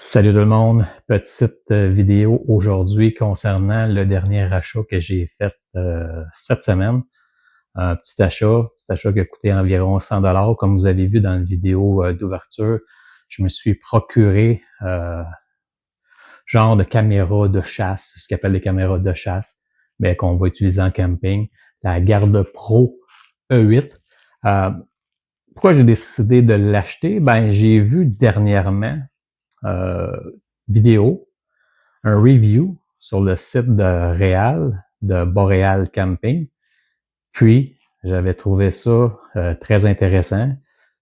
Salut tout le monde, petite vidéo aujourd'hui concernant le dernier achat que j'ai fait cette semaine. Un petit achat qui a coûté environ 100 $. Comme vous avez vu dans la vidéo d'ouverture, je me suis procuré genre de caméra de chasse, ce qu'on appelle des caméras de chasse, mais qu'on va utiliser en camping, la Garde Pro E8. Pourquoi j'ai décidé de l'acheter? Ben, j'ai vu dernièrement euh, vidéo, un review sur le site de Réal, de Boréal Camping. Puis, j'avais trouvé ça très intéressant.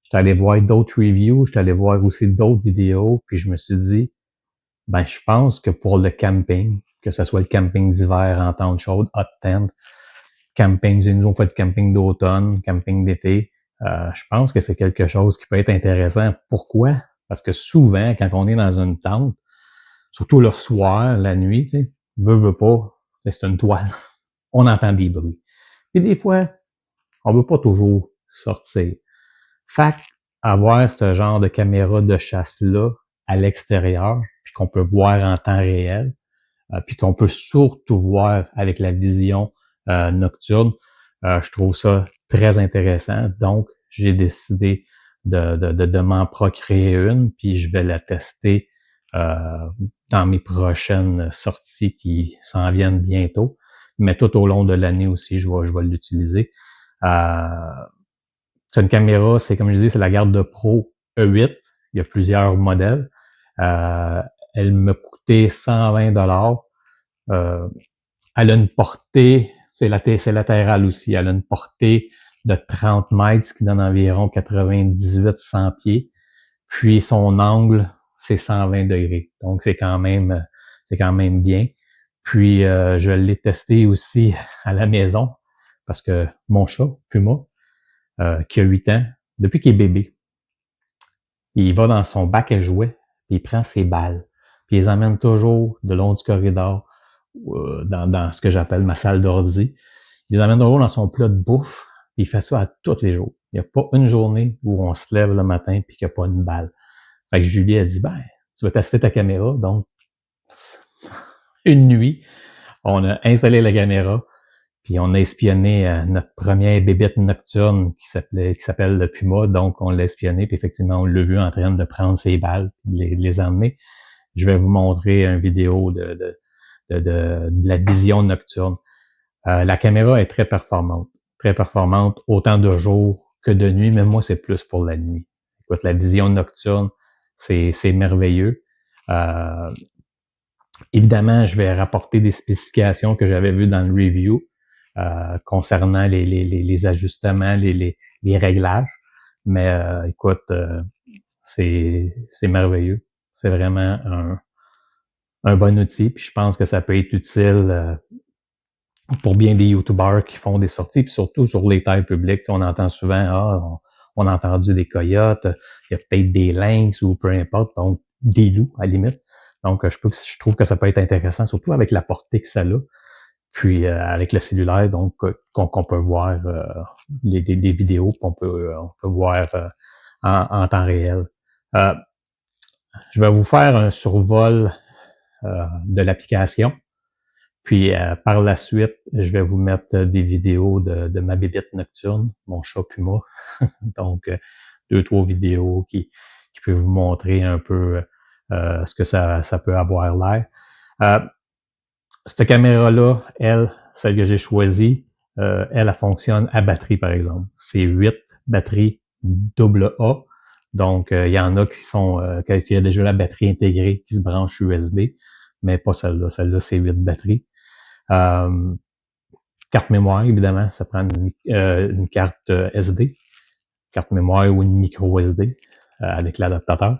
J'étais allé voir d'autres reviews, j'étais allé voir aussi d'autres vidéos, puis je me suis dit, ben, je pense que pour le camping, que ce soit le camping d'hiver en temps chaude, hot tent, camping, nous on fait du camping d'automne, camping d'été, je pense que c'est quelque chose qui peut être intéressant. Pourquoi? Parce que souvent, quand on est dans une tente, surtout le soir, la nuit, tu sais, veut pas, c'est une toile. On entend des bruits. Puis des fois, on veut pas toujours sortir. Fait avoir ce genre de caméra de chasse-là à l'extérieur, puis qu'on peut voir en temps réel, puis qu'on peut surtout voir avec la vision nocturne, je trouve ça très intéressant. Donc, j'ai décidé de m'en procréer une, puis je vais la tester dans mes prochaines sorties qui s'en viennent bientôt. Mais tout au long de l'année aussi, je vais l'utiliser. C'est une caméra, c'est comme je dis, c'est la Garde Pro E8. Il y a plusieurs modèles. Elle m'a coûté 120 $. Elle a une portée, c'est latéral aussi, elle a une portée de 30 mètres, ce qui donne environ 98-100 pieds. Puis son angle, c'est 120 degrés. Donc c'est quand même bien. Puis je l'ai testé aussi à la maison parce que mon chat, Puma, qui a 8 ans, depuis qu'il est bébé, il va dans son bac à jouets, puis il prend ses balles, puis il les emmène toujours de long du corridor dans ce que j'appelle ma salle d'ordi. Il les emmène toujours dans son plat de bouffe, puis il fait ça à tous les jours. Il n'y a pas une journée où on se lève le matin puis qu'il n'y a pas une balle. Fait que Julie a dit, ben, tu vas tester ta caméra. Donc, une nuit, on a installé la caméra, puis on a espionné notre première bébête nocturne qui s'appelle le Puma. Donc, on l'a espionné, puis effectivement, on l'a vu en train de prendre ses balles, les emmener. Je vais vous montrer une vidéo de la vision nocturne. La caméra est très performante, autant de jour que de nuit, mais moi, c'est plus pour la nuit. Écoute, la vision nocturne, c'est merveilleux. Évidemment, je vais rapporter des spécifications que j'avais vues dans le review concernant les ajustements, les réglages. Mais écoute, c'est merveilleux. C'est vraiment un bon outil. Puis je pense que ça peut être utile pour bien des YouTubers qui font des sorties, puis surtout sur les terres publiques. On entend souvent, on a entendu des coyotes, il y a peut-être des lynx ou peu importe, donc des loups à la limite. Donc, je trouve que ça peut être intéressant, surtout avec la portée que ça a. Puis avec le cellulaire, donc qu'on peut voir des vidéos, puis on peut voir en temps réel. Je vais vous faire un survol de l'application. Puis par la suite, je vais vous mettre des vidéos de ma bébête nocturne, mon chat Puma. Donc, 2-3 vidéos qui peuvent vous montrer un peu ce que ça peut avoir l'air. Cette caméra-là, celle que j'ai choisie, elle fonctionne à batterie, par exemple. C'est 8 batteries AA. Donc, il y en a qui y a déjà la batterie intégrée qui se branche USB, mais pas celle-là. Celle-là, c'est 8 batteries. Carte mémoire, évidemment, ça prend une carte SD, carte mémoire ou une micro SD avec l'adaptateur.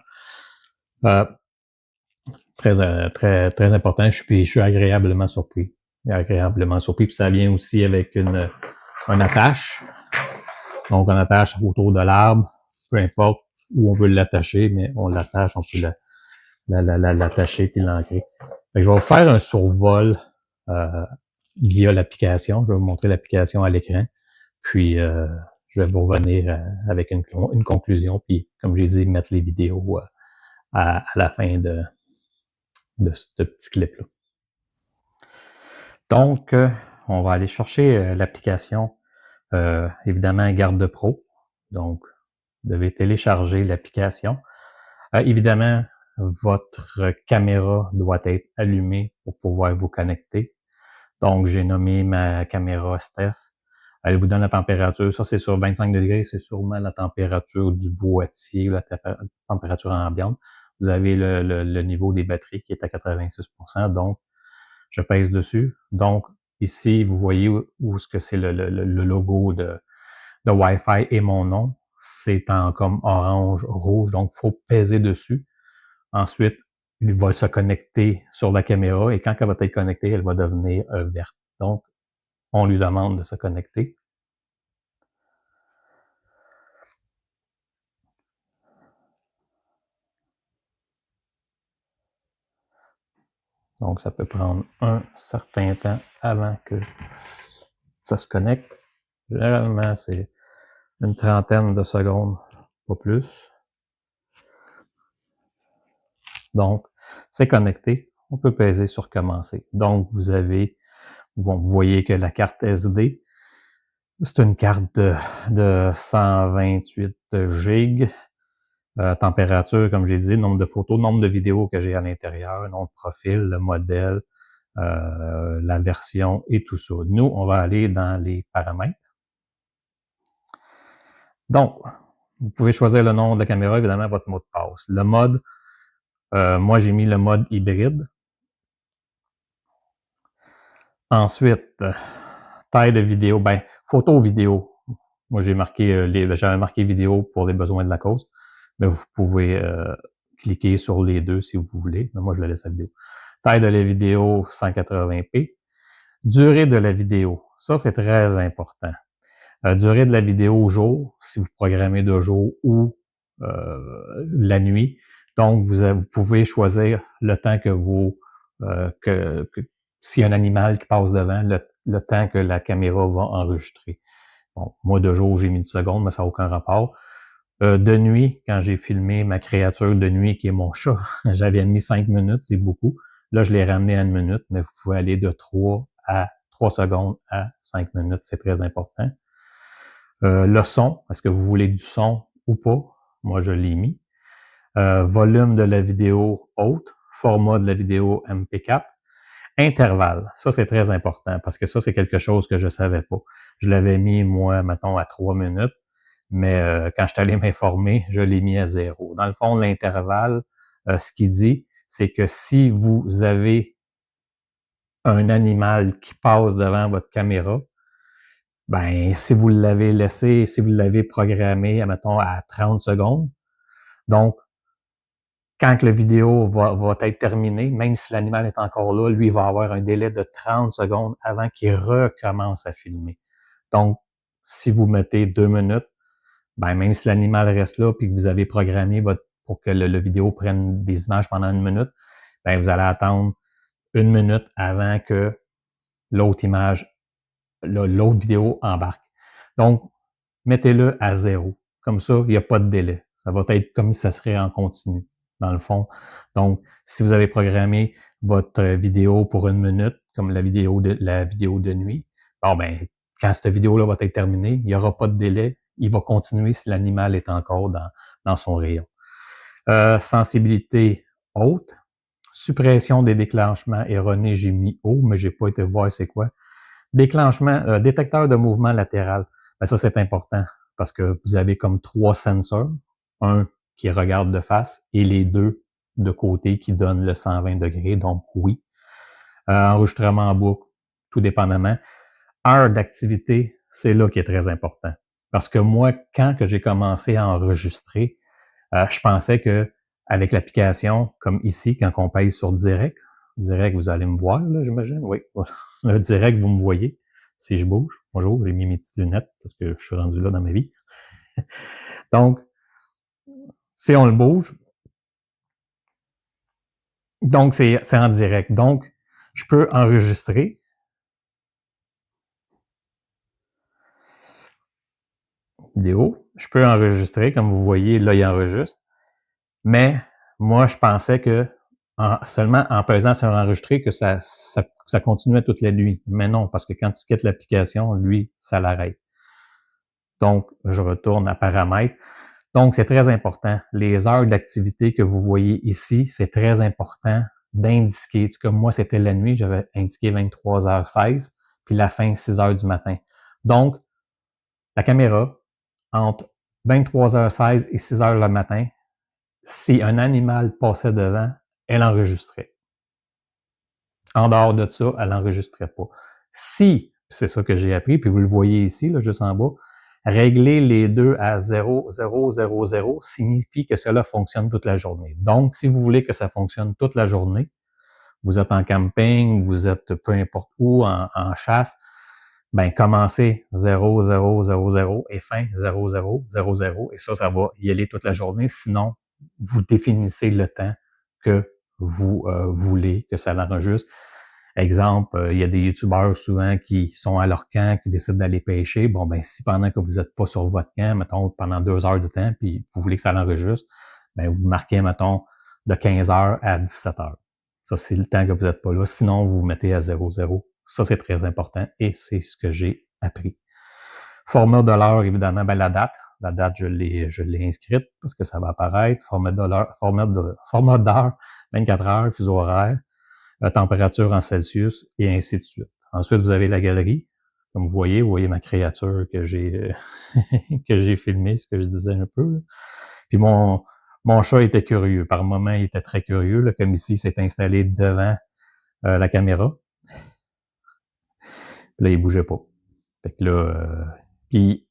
Très important. Je suis agréablement surpris. Puis ça vient aussi avec une attache. Donc, on attache autour de l'arbre, peu importe où on veut l'attacher, mais on l'attache, on peut l'attacher puis l'ancrer. Je vais vous faire un survol via l'application. Je vais vous montrer l'application à l'écran. Puis, je vais vous revenir avec une conclusion. Puis, comme j'ai dit, mettre les vidéos à la fin de ce petit clip-là. Donc, on va aller chercher l'application, évidemment, Garde Pro. Donc, vous devez télécharger l'application. Évidemment, votre caméra doit être allumée pour pouvoir vous connecter. Donc, j'ai nommé ma caméra Steph. Elle vous donne la température. Ça, c'est sur 25 degrés. C'est sûrement la température du boîtier, la température ambiante. Vous avez le niveau des batteries qui est à 86%. Donc, je pèse dessus. Donc, ici, vous voyez où est-ce que c'est le logo de Wi-Fi et mon nom. C'est en comme orange, rouge. Donc, il faut peser dessus. Ensuite, il va se connecter sur la caméra et quand elle va être connectée, elle va devenir verte. Donc, on lui demande de se connecter. Donc, ça peut prendre un certain temps avant que ça se connecte. Généralement, c'est une trentaine de secondes, pas plus. Donc, c'est connecté. On peut peser sur commencer. Donc, vous voyez que la carte SD, c'est une carte de 128 gigs. Température, comme j'ai dit, nombre de photos, nombre de vidéos que j'ai à l'intérieur, nom de profil, le modèle, la version et tout ça. Nous, on va aller dans les paramètres. Donc, vous pouvez choisir le nom de la caméra, évidemment, votre mot de passe. Le mode, moi, j'ai mis le mode hybride. Ensuite, taille de vidéo, photo vidéo. Moi, j'avais marqué vidéo pour les besoins de la cause, mais vous pouvez cliquer sur les deux si vous voulez. Mais moi, je le laisse à vidéo. Taille de la vidéo, 180p. Durée de la vidéo, ça, c'est très important. Durée de la vidéo au jour, si vous programmez de jour ou la nuit. Donc, vous pouvez choisir le temps que s'il y a un animal qui passe devant, le temps que la caméra va enregistrer. Bon, moi, de jour, j'ai mis 10 secondes, mais ça n'a aucun rapport. De nuit, quand j'ai filmé ma créature de nuit, qui est mon chat, j'avais mis 5 minutes, c'est beaucoup. Là, je l'ai ramené à 1 minute, mais vous pouvez aller de 3 secondes à 5 minutes, c'est très important. Le son, est-ce que vous voulez du son ou pas? Moi, je l'ai mis. Volume de la vidéo haute, format de la vidéo MP4. Intervalle, ça c'est très important parce que ça c'est quelque chose que je savais pas. Je l'avais mis, moi, mettons, à 3 minutes, mais quand je suis allé m'informer, je l'ai mis à 0. Dans le fond, l'intervalle, ce qu'il dit, c'est que si vous avez un animal qui passe devant votre caméra, si vous l'avez laissé, si vous l'avez programmé, mettons, à 30 secondes, donc quand la vidéo va être terminée, même si l'animal est encore là, lui, il va avoir un délai de 30 secondes avant qu'il recommence à filmer. Donc, si vous mettez 2 minutes, même si l'animal reste là puis que vous avez programmé pour que le vidéo prenne des images pendant 1 minute, vous allez attendre 1 minute avant que l'autre vidéo embarque. Donc, mettez-le à 0. Comme ça, il n'y a pas de délai. Ça va être comme si ça serait en continu, dans le fond. Donc, si vous avez programmé votre vidéo pour 1 minute, comme la vidéo de nuit, quand cette vidéo-là va être terminée, il n'y aura pas de délai. Il va continuer si l'animal est encore dans son rayon. Sensibilité haute. Suppression des déclenchements erronés, j'ai mis haut, mais j'ai pas été voir c'est quoi. Déclenchement, détecteur de mouvement latéral. Ça, c'est important parce que vous avez comme 3 sensors. Un qui regarde de face et les 2 de côté qui donnent le 120 degrés. Donc, oui. Enregistrement en boucle, tout dépendamment. Heure d'activité, c'est là qui est très important. Parce que moi, quand que j'ai commencé à enregistrer, je pensais que avec l'application, comme ici, quand on paye sur Direct, vous allez me voir, là, j'imagine. Oui, le Direct, vous me voyez. Si je bouge, bonjour, j'ai mis mes petites lunettes parce que je suis rendu là dans ma vie. Donc, si on le bouge, donc c'est en direct. Donc, je peux enregistrer. Vidéo. Je peux enregistrer, comme vous voyez, là, il enregistre. Mais moi, je pensais que seulement en pesant sur enregistrer que ça continuait toute la nuit. Mais non, parce que quand tu quittes l'application, lui, ça l'arrête. Donc, je retourne à paramètres. Donc, c'est très important. Les heures d'activité que vous voyez ici, c'est très important d'indiquer. Comme moi, c'était la nuit, j'avais indiqué 23h16, puis la fin, 6h du matin. Donc, la caméra, entre 23h16 et 6h le matin, si un animal passait devant, elle enregistrait. En dehors de ça, elle n'enregistrait pas. Si, c'est ça que j'ai appris, puis vous le voyez ici, là, juste en bas, régler les deux à 0, 0, 0, 0 signifie que cela fonctionne toute la journée. Donc, si vous voulez que ça fonctionne toute la journée, vous êtes en camping, vous êtes peu importe où, en chasse, ben commencez 0, 0, 0, 0 et fin 0, 0, 0, 0. Et ça va y aller toute la journée. Sinon, vous définissez le temps que vous voulez que ça l'enregistre. Exemple, il y a des youtubeurs souvent qui sont à leur camp, qui décident d'aller pêcher. Bon, ben si pendant que vous n'êtes pas sur votre camp, mettons pendant 2 heures de temps, puis vous voulez que ça l'enregistre, ben vous marquez, mettons, de 15 heures à 17 heures. Ça, c'est le temps que vous n'êtes pas là. Sinon, vous vous mettez à 0, 0. Ça, c'est très important et c'est ce que j'ai appris. Format de l'heure, évidemment, ben la date. La date, je l'ai inscrite parce que ça va apparaître. Format d'heure, 24 heures, fuseau horaire, température en Celsius et ainsi de suite. Ensuite, vous avez la galerie. Comme vous voyez ma créature que j'ai que j'ai filmée, ce que je disais un peu. Puis mon chat était curieux. Par moment, il était très curieux. Là, comme ici, il s'est installé devant la caméra. Puis là, il bougeait pas. Fait que là, puis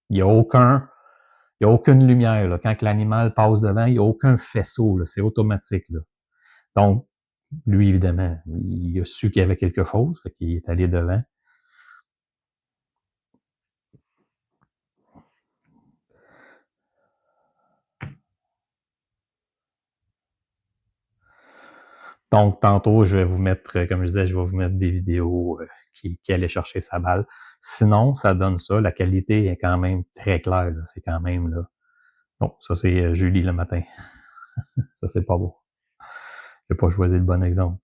il y a aucune lumière. Là. Quand l'animal passe devant, il n'y a aucun faisceau. C'est automatique. Là. Donc, lui, évidemment, il a su qu'il y avait quelque chose. Fait qu'il est allé devant. Donc, tantôt, je vais vous mettre, comme je disais, je vais vous mettre des vidéos qui allaient chercher sa balle. Sinon, ça donne ça. La qualité est quand même très claire. Là. C'est quand même là. Non, ça c'est Julie le matin. Ça, c'est pas beau. J'ai pas choisi le bon exemple.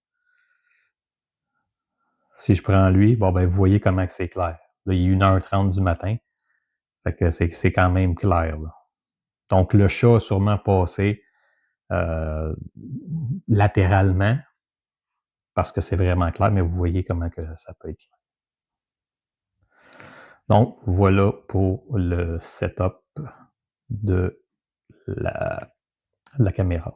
Si je prends lui, bon ben vous voyez comment c'est clair. Là, il est 1h30 du matin. Fait que c'est quand même clair. Là. Donc, le chat a sûrement passé latéralement parce que c'est vraiment clair, mais vous voyez comment que ça peut être clair. Donc, voilà pour le setup de la caméra.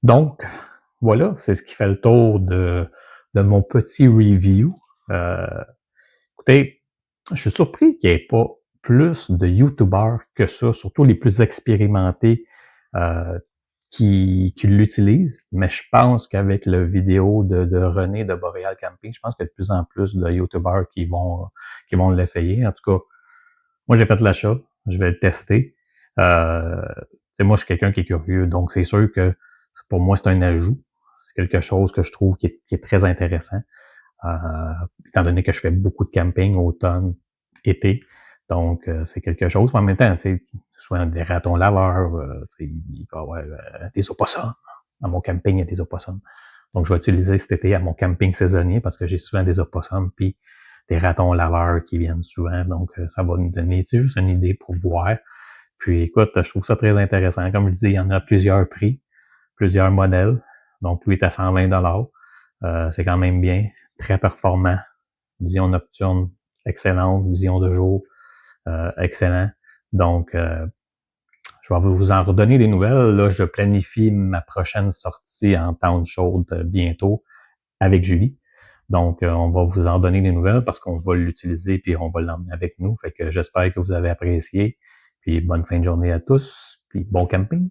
Donc, voilà, c'est ce qui fait le tour de mon petit review. Écoutez, je suis surpris qu'il n'y ait pas plus de YouTubers que ça, surtout les plus expérimentés qui l'utilisent. Mais je pense qu'avec la vidéo de René de Boreal Camping, je pense qu'il y a de plus en plus de YouTubers qui vont l'essayer. En tout cas, moi, j'ai fait l'achat. Je vais le tester. Moi, je suis quelqu'un qui est curieux, donc c'est sûr que pour moi, c'est un ajout. C'est quelque chose que je trouve qui est très intéressant. Étant donné que je fais beaucoup de camping automne, été. Donc, c'est quelque chose. Mais en même temps, tu sais, souvent des ratons laveurs, il va y avoir des opossums. À mon camping, il y a des opossums. Donc, je vais utiliser cet été à mon camping saisonnier parce que j'ai souvent des opossums puis des ratons laveurs qui viennent souvent. Donc, ça va nous donner juste une idée pour voir. Puis, écoute, je trouve ça très intéressant. Comme je disais, il y en a plusieurs prix. plusieurs modèles. Donc, lui est à 120 $. C'est quand même bien, très performant. Vision nocturne, excellente. Vision de jour, excellent. Donc, je vais vous en redonner des nouvelles. Là, je planifie ma prochaine sortie en temps chaude bientôt avec Julie. Donc, on va vous en donner des nouvelles parce qu'on va l'utiliser puis on va l'emmener avec nous. Fait que j'espère que vous avez apprécié. Puis bonne fin de journée à tous. Puis bon camping.